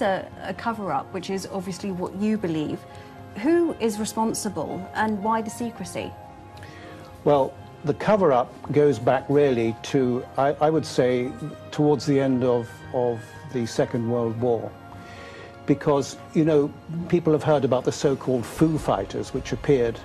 is a cover-up, which is obviously what you believe, who is responsible and why the secrecy? Well, the cover-up goes back really to, I would say, towards the end of the Second World War. Because, you know, people have heard about the so-called Foo Fighters, which appeared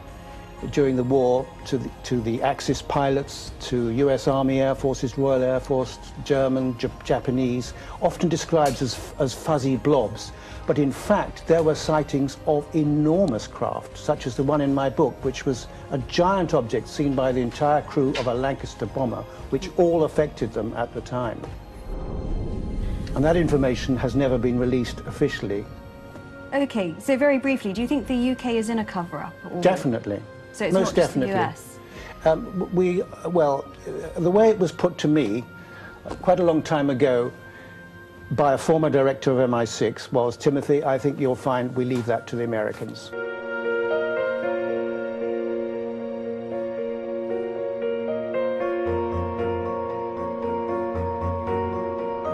during the war to the Axis pilots, to US Army Air Forces, Royal Air Force, German, Japanese, often described as fuzzy blobs. But in fact, there were sightings of enormous craft, such as the one in my book, which was a giant object seen by the entire crew of a Lancaster bomber, which all affected them at the time. And that information has never been released officially. Okay, so very briefly, do you think the UK is in a cover-up? Definitely. So it's most not just definitely. the US? Well, the way it was put to me quite a long time ago by a former director of MI6 was, Timothy, I think you'll find we leave that to the Americans.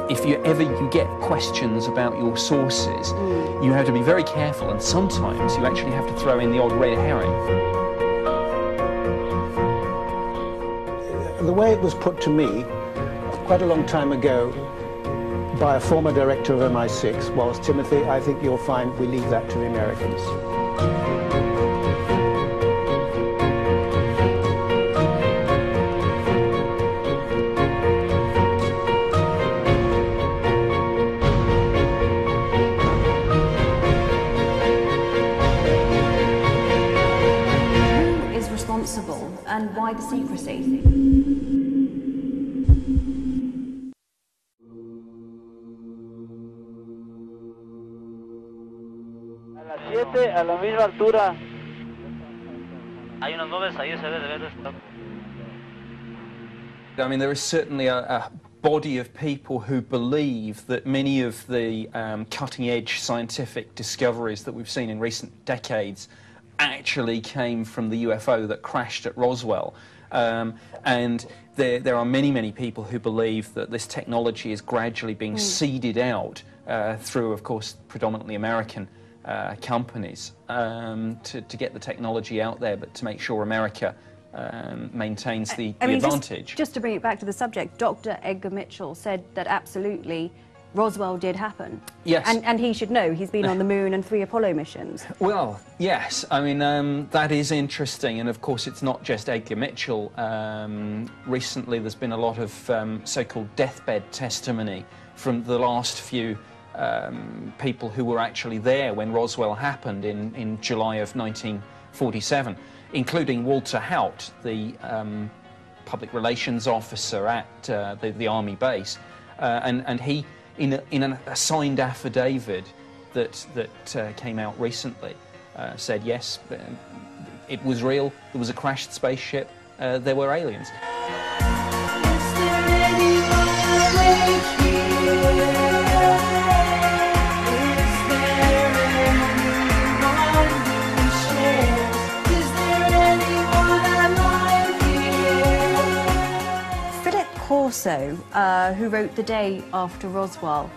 If you get questions about your sources, you have to be very careful, and sometimes you actually have to throw in the odd red herring. The way it was put to me quite a long time ago by a former director of MI6 was, Timothy, I think you'll find we leave that to the Americans. And why the secrecy? A las 7, a la misma altura. Hay unas nubes ahí, se debe de ver esto. I mean, there is certainly a body of people who believe that many of the cutting-edge scientific discoveries that we've seen in recent decades actually came from the UFO that crashed at Roswell. And there are many people who believe that this technology is gradually being seeded out through, of course, predominantly American companies to get the technology out there, but to make sure America maintains the advantage. Just to bring it back to the subject, Dr. Edgar Mitchell said that absolutely Roswell did happen. Yes. And he should know. He's been on the moon and 3 Apollo missions. Well, yes. I mean, that is interesting. And, of course, it's not just Edgar Mitchell. Recently, there's been a lot of so-called deathbed testimony from the last few people who were actually there when Roswell happened in July of 1947, including Walter Haut, the public relations officer at the Army base. And he, in a signed affidavit that came out recently, said yes, it was real, there was a crashed spaceship, there were aliens. Is there anyone awake here? Is there anyone who shares? Is there anyone alive here? Philip Corso, who wrote The Day After Roswell,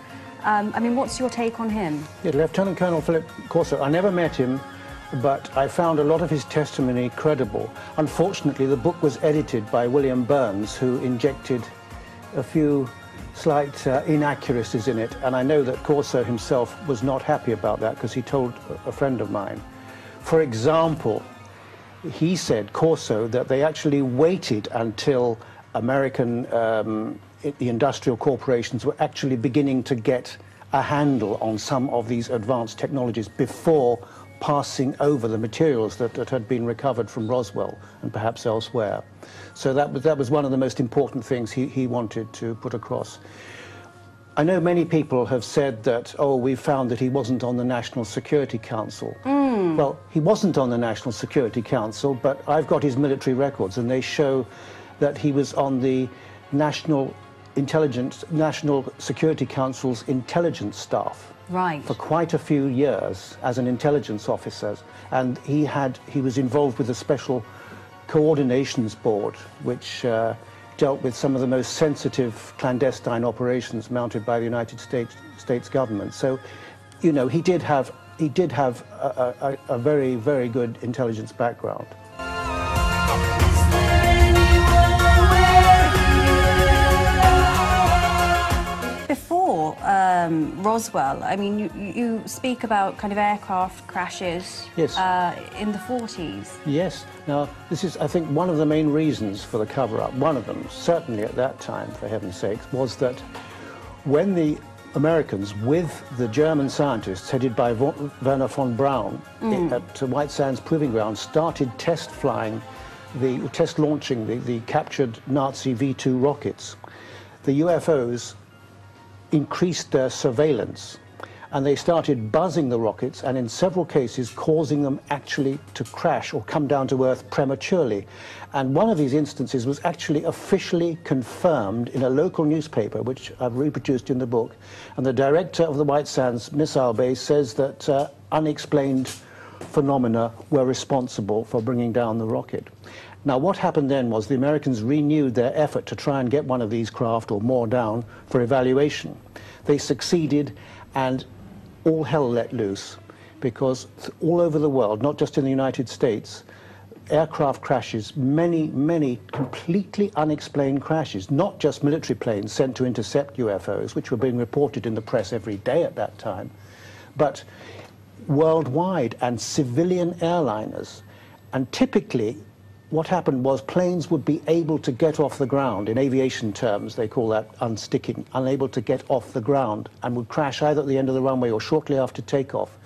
I mean, what's your take on him? Yeah, Lieutenant Colonel Philip Corso, I never met him, but I found a lot of his testimony credible. Unfortunately, the book was edited by William Burns, who injected a few slight inaccuracies in it, and I know that Corso himself was not happy about that because he told a friend of mine. For example, he said, Corso, that they actually waited until American, the industrial corporations were actually beginning to get a handle on some of these advanced technologies before passing over the materials that had been recovered from Roswell and perhaps elsewhere. So that was one of the most important things he wanted to put across. I know many people have said that, oh, we found that he wasn't on the National Security Council. Well, he wasn't on the National Security Council, but I've got his military records, and they show that he was on the National Security Council's intelligence staff. Right. For quite a few years as an intelligence officer, and he was involved with a special coordinations board which dealt with some of the most sensitive clandestine operations mounted by the United States government. So you know, he did have a very, very good intelligence background. Is there anyone aware here? Before Roswell, I mean, you speak about kind of aircraft crashes Yes. In the 40s. Yes. Now, this is, I think, one of the main reasons for the cover-up. One of them, certainly at that time, for heaven's sakes, was that when the Americans, with the German scientists headed by Werner von Braun at White Sands Proving Ground, started test launching the captured Nazi V-2 rockets, the UFOs increased their surveillance, and they started buzzing the rockets, and in several cases causing them actually to crash or come down to Earth prematurely. And one of these instances was actually officially confirmed in a local newspaper, which I've reproduced in the book. And the director of the White Sands missile base says that unexplained phenomena were responsible for bringing down the rocket. Now, what happened then was the Americans renewed their effort to try and get one of these craft or more down for evaluation. They succeeded, and all hell let loose, because all over the world, not just in the United States, aircraft crashes, many completely unexplained crashes, not just military planes sent to intercept UFOs, which were being reported in the press every day at that time, but worldwide, and civilian airliners. And typically, what happened was planes would be able to get off the ground. In aviation terms, they call that unsticking, unable to get off the ground, and would crash either at the end of the runway or shortly after takeoff,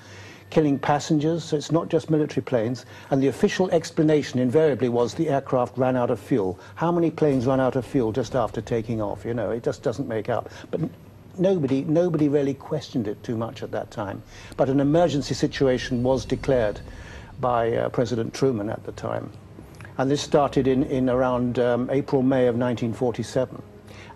killing passengers. So it's not just military planes. And the official explanation invariably was the aircraft ran out of fuel. How many planes run out of fuel just after taking off? You know, it just doesn't make out. But nobody really questioned it too much at that time. But an emergency situation was declared by President Truman at the time. And this started in around April, May of 1947.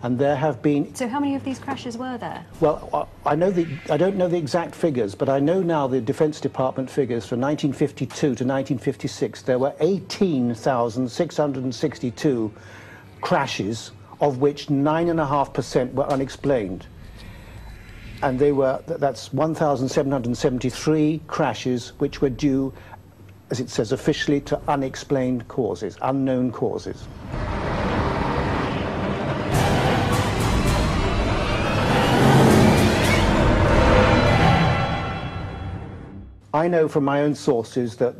And there have been... So how many of these crashes were there? Well, I don't know the exact figures, but I know now the Defense Department figures from 1952 to 1956. There were 18,662 crashes, of which 9.5% were unexplained. And that's 1,773 crashes which were due, as it says officially, to unexplained causes, unknown causes. I know from my own sources that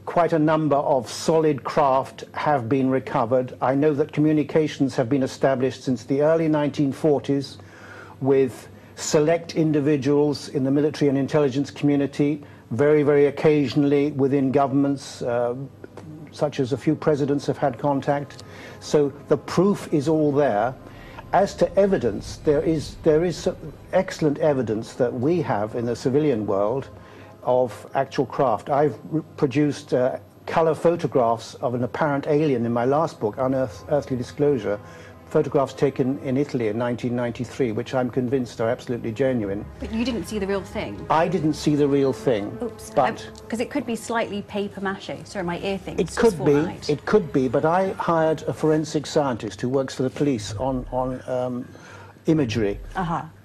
quite a number of solid craft have been recovered. I know that communications have been established since the early 1940s with select individuals in the military and intelligence community, very occasionally within governments, such as a few presidents have had contact. So the proof is all there. As to evidence, there is excellent evidence that we have in the civilian world of actual craft. I've produced color photographs of an apparent alien in my last book, Unearthly Disclosure, photographs taken in Italy in 1993, which I'm convinced are absolutely genuine. But you didn't see the real thing? I didn't see the real thing. Oops. But because it could be slightly paper mache. Sorry, my ear thing. It could be, but I hired a forensic scientist who works for the police on imagery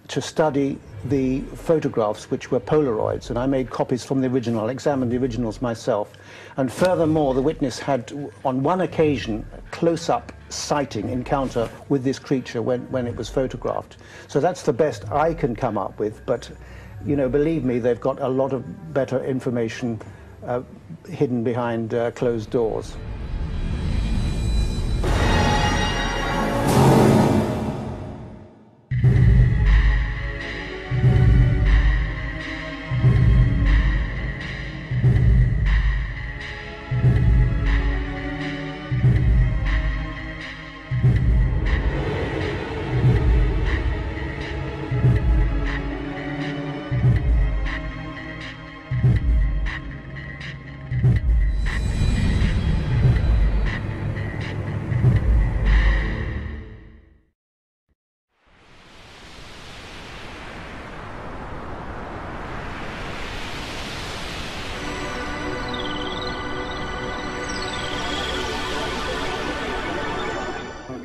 to study the photographs, which were Polaroids, and I made copies from the original, examined the originals myself. And furthermore, the witness had, on one occasion, a close-up sighting encounter with this creature when it was photographed. So that's the best I can come up with, but, you know, believe me, they've got a lot of better information hidden behind closed doors.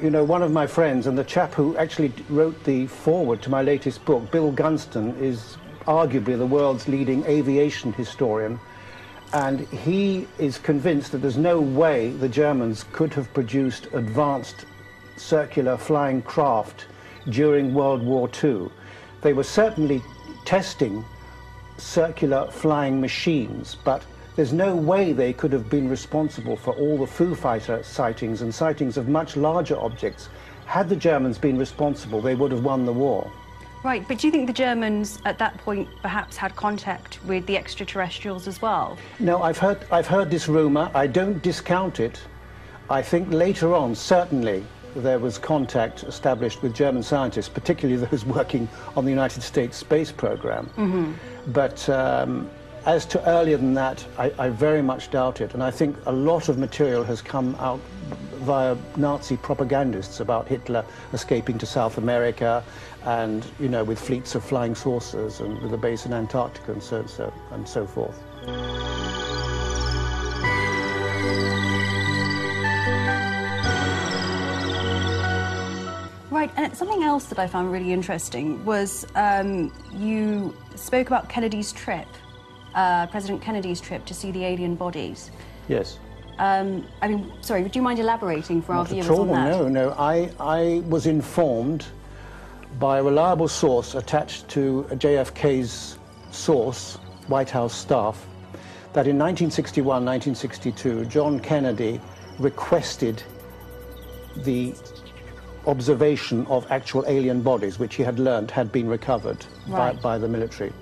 You know, one of my friends, and the chap who actually wrote the foreword to my latest book, Bill Gunston, is arguably the world's leading aviation historian, and he is convinced that there's no way the Germans could have produced advanced circular flying craft during World War II. They were certainly testing circular flying machines, but there's no way they could have been responsible for all the Foo Fighter sightings and sightings of much larger objects. Had the Germans been responsible, they would have won the war. Right, but do you think the Germans at that point perhaps had contact with the extraterrestrials as well? No, I've heard this rumour. I don't discount it. I think later on, certainly, there was contact established with German scientists, particularly those working on the United States space program. But as to earlier than that, I very much doubt it. And I think a lot of material has come out via Nazi propagandists about Hitler escaping to South America and, you know, with fleets of flying saucers and with a base in Antarctica and so forth. Right, and something else that I found really interesting was you spoke about Kennedy's trip, President Kennedy's trip to see the alien bodies. Yes. I mean, sorry, would you mind elaborating for our viewers on that? No. I was informed by a reliable source attached to JFK's source, White House staff, that in 1961, 1962, John Kennedy requested the observation of actual alien bodies, which he had learned had been recovered by the military.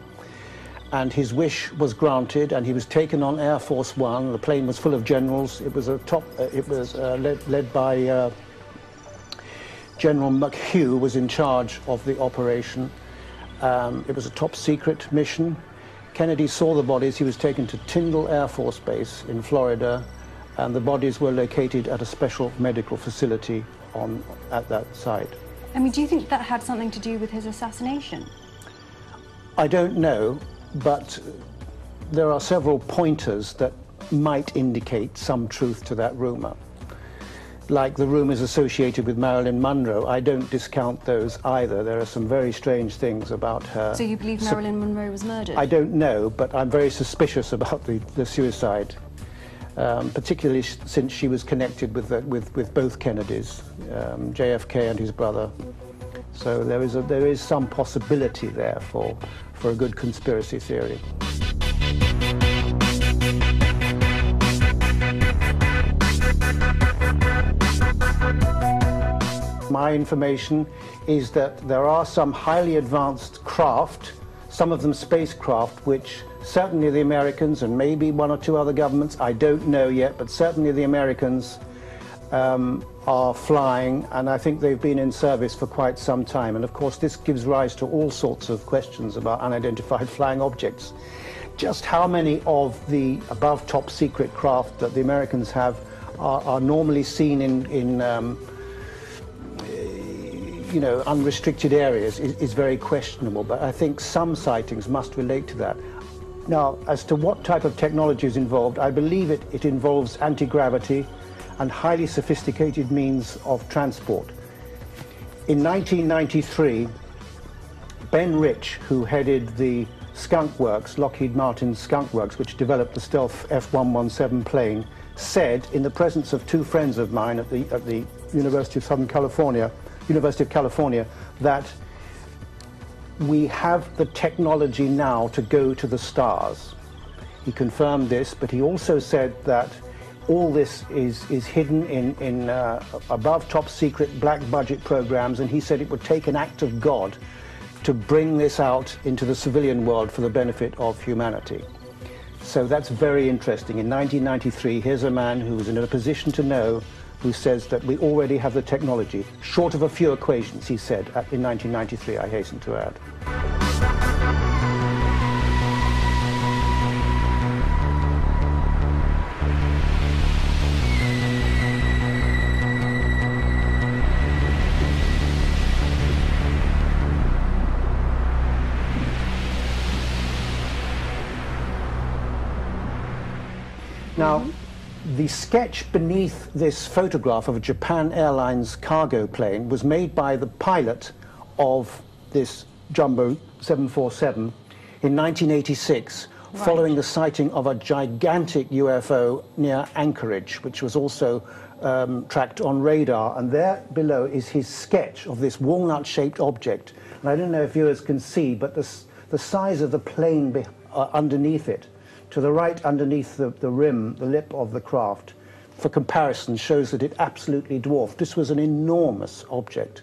And his wish was granted, and he was taken on Air Force One. The plane was full of generals. It was led by General McHugh, was in charge of the operation. It was a top secret mission. Kennedy saw the bodies. He was taken to Tyndall Air Force Base in Florida, and the bodies were located at a special medical facility at that site. I mean, do you think that had something to do with his assassination? I don't know, but there are several pointers that might indicate some truth to that rumour. Like the rumours associated with Marilyn Monroe, I don't discount those either. There are some very strange things about her. So you believe Marilyn Monroe was murdered? I don't know, but I'm very suspicious about the suicide, particularly since she was connected with both Kennedys, JFK and his brother. So there is some possibility there for a good conspiracy theory. My information is that there are some highly advanced craft, some of them spacecraft, which certainly the Americans and maybe one or two other governments, I don't know yet, but certainly the Americans are flying, and I think they've been in service for quite some time. And of course this gives rise to all sorts of questions about unidentified flying objects. Just how many of the above top secret craft that the Americans have are normally seen in you know, unrestricted areas is very questionable, but I think some sightings must relate to that. Now, as to what type of technology is involved, I believe it involves anti-gravity and highly sophisticated means of transport. In 1993, Ben Rich, who headed the Skunk Works, Lockheed Martin's Skunk Works, which developed the stealth F-117 plane, said, in the presence of two friends of mine at the University of California, that we have the technology now to go to the stars. He confirmed this, but he also said that all this is hidden in above top secret black budget programs, and he said it would take an act of God to bring this out into the civilian world for the benefit of humanity. So that's very interesting. In 1993, here's a man who was in a position to know, who says that we already have the technology, short of a few equations, he said, in 1993, I hasten to add. Now, the sketch beneath this photograph of a Japan Airlines cargo plane was made by the pilot of this Jumbo 747. in 1986, following the sighting of a gigantic UFO near Anchorage, which was also tracked on radar. And there below is his sketch of this walnut-shaped object. And I don't know if viewers can see, but the size of the plane underneath it, to the right underneath the rim, the lip of the craft, for comparison, shows that it absolutely dwarfed. This was an enormous object,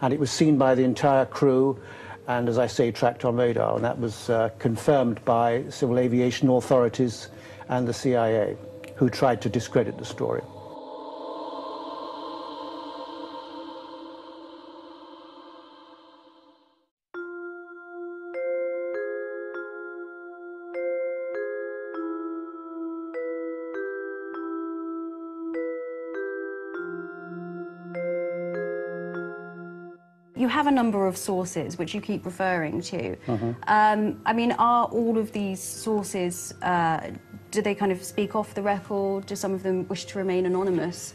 and it was seen by the entire crew, and as I say, tracked on radar, and that was confirmed by civil aviation authorities and the CIA, who tried to discredit the story. You have a number of sources which you keep referring to. I mean, are all of these sources, do they kind of speak off the record? Do some of them wish to remain anonymous?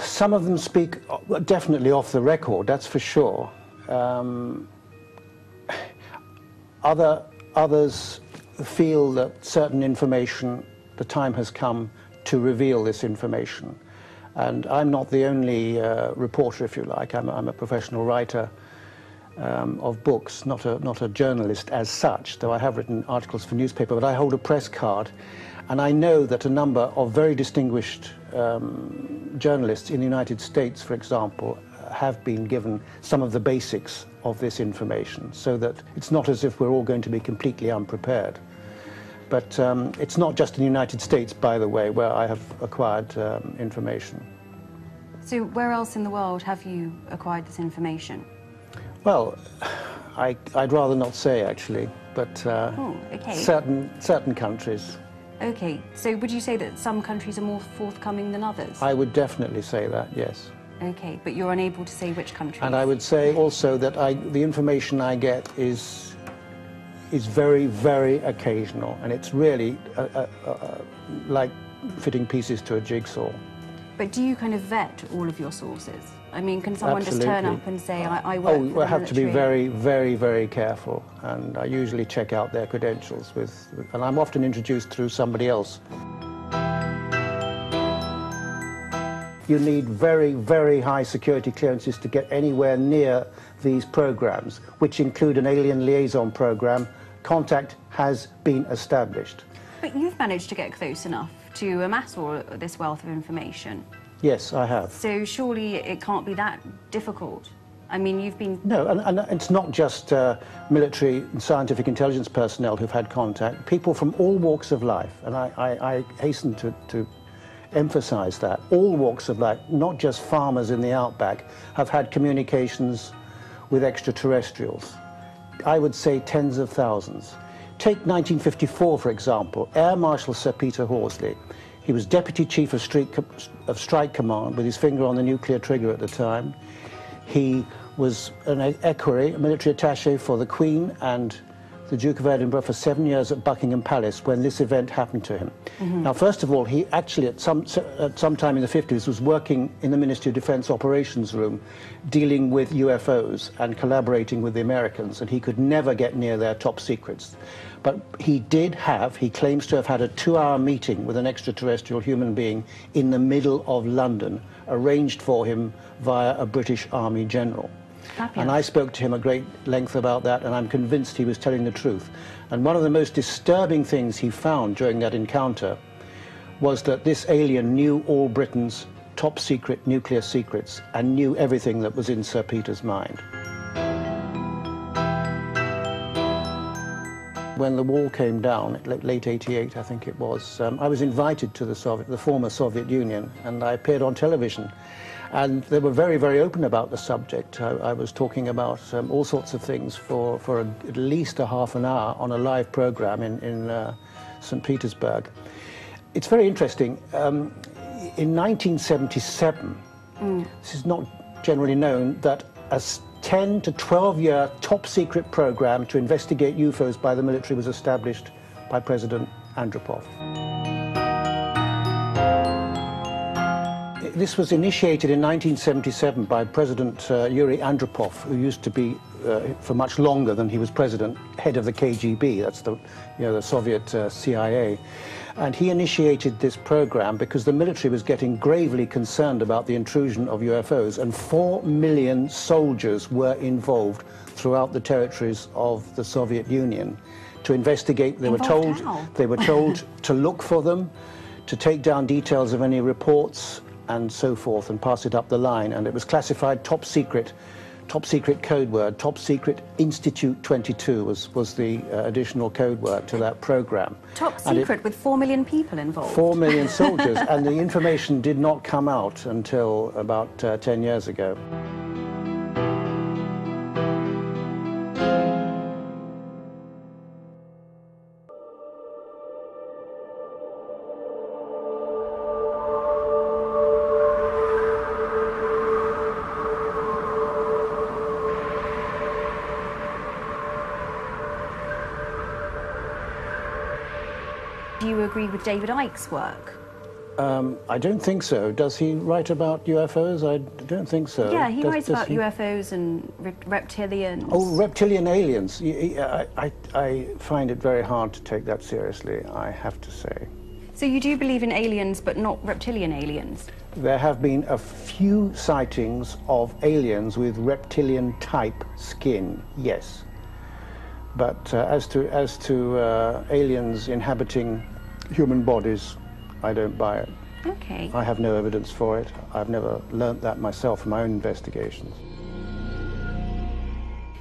Some of them speak definitely off the record, that's for sure. Others feel that certain information, the time has come to reveal this information. And I'm not the only reporter, if you like. I'm a professional writer of books, not a journalist as such, though I have written articles for newspaper, but I hold a press card. And I know that a number of very distinguished journalists in the United States, for example, have been given some of the basics of this information, so that it's not as if we're all going to be completely unprepared. But it's not just in the United States, by the way, where I have acquired information. So where else in the world have you acquired this information? Well, I'd rather not say, actually, but okay. certain countries. Okay, so would you say that some countries are more forthcoming than others? I would definitely say that, yes. Okay, but you're unable to say which countries? And I would say also that the information I get is very, very occasional, and it's really like fitting pieces to a jigsaw. But do you kind of vet all of your sources? I mean, can someone Absolutely. just turn up and say, I work for the I have to be military? very, very, very careful, and I usually check out their credentials and I'm often introduced through somebody else. You need very, very high security clearances to get anywhere near these programs, which include an alien liaison program. Contact has been established. But you've managed to get close enough to amass all this wealth of information. Yes, I have. So surely it can't be that difficult. I mean, you've been... No, and it's not just military and scientific intelligence personnel who've had contact. People from all walks of life, and I hasten to emphasize that. All walks of life, not just farmers in the outback, have had communications with extraterrestrials. I would say tens of thousands. Take 1954, for example, Air Marshal Sir Peter Horsley. He was Deputy Chief of Strike Command with his finger on the nuclear trigger at the time. He was an equerry, a military attaché for the Queen and the Duke of Edinburgh for 7 years at Buckingham Palace when this event happened to him. Now, first of all, he actually, at some time in the 50s, was working in the Ministry of Defense Operations Room, dealing with UFOs and collaborating with the Americans, and he could never get near their top secrets. But he claims to have had a 2-hour meeting with an extraterrestrial human being in the middle of London, arranged for him via a British Army general. Fabulous. And I spoke to him at great length about that, and I'm convinced he was telling the truth. And one of the most disturbing things he found during that encounter was that this alien knew all Britain's top secret nuclear secrets and knew everything that was in Sir Peter's mind. When the wall came down, late '88, I think it was, I was invited to the former Soviet Union, and I appeared on television. And they were very, very open about the subject. I was talking about all sorts of things for at least a half an hour on a live program in St. Petersburg. It's very interesting. In 1977, this is not generally known, that a 10 to 12-year top-secret program to investigate UFOs by the military was established by President Andropov. this was initiated in 1977 by President Yuri Andropov, who used to be, for much longer than he was president, head of the KGB. That's the Soviet CIA. And he initiated this program because the military was getting gravely concerned about the intrusion of UFOs, and 4 million soldiers were involved throughout the territories of the Soviet Union to investigate. They were told to look for them, to take down details of any reports and so forth and pass it up the line. And it was classified top secret code word. Top secret Institute 22 was the additional code word to that program. Top secret with 4 million people involved. 4 million soldiers, and the information did not come out until about 10 years ago. Do you agree with David Icke's work? I don't think so. Does he write about UFOs? I don't think so. Yeah, he writes about UFOs and reptilians. Oh, reptilian aliens. I find it very hard to take that seriously, I have to say. So you do believe in aliens, but not reptilian aliens? There have been a few sightings of aliens with reptilian-type skin, yes. But as to aliens inhabiting human bodies, I don't buy it. Okay. I have no evidence for it. I've never learnt that myself from my own investigations.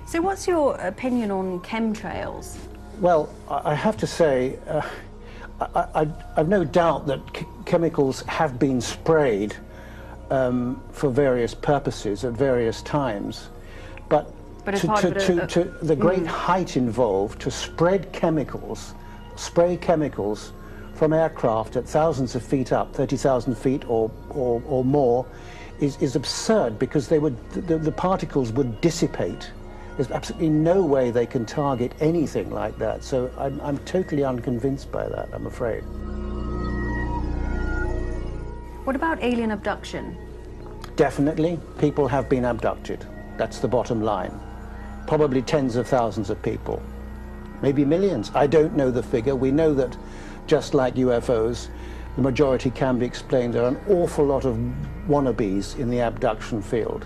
So what's your opinion on chemtrails? Well, I have to say, I've no doubt that chemicals have been sprayed for various purposes at various times, but to the great height involved to spray chemicals from aircraft at thousands of feet up, 30,000 feet or more, is absurd, because the particles would dissipate. There's absolutely no way they can target anything like that. So I'm totally unconvinced by that, I'm afraid. What about alien abduction? Definitely, people have been abducted. That's the bottom line. Probably tens of thousands of people, maybe millions. I don't know the figure. We know that, just like UFOs, the majority can be explained. There are an awful lot of wannabes in the abduction field.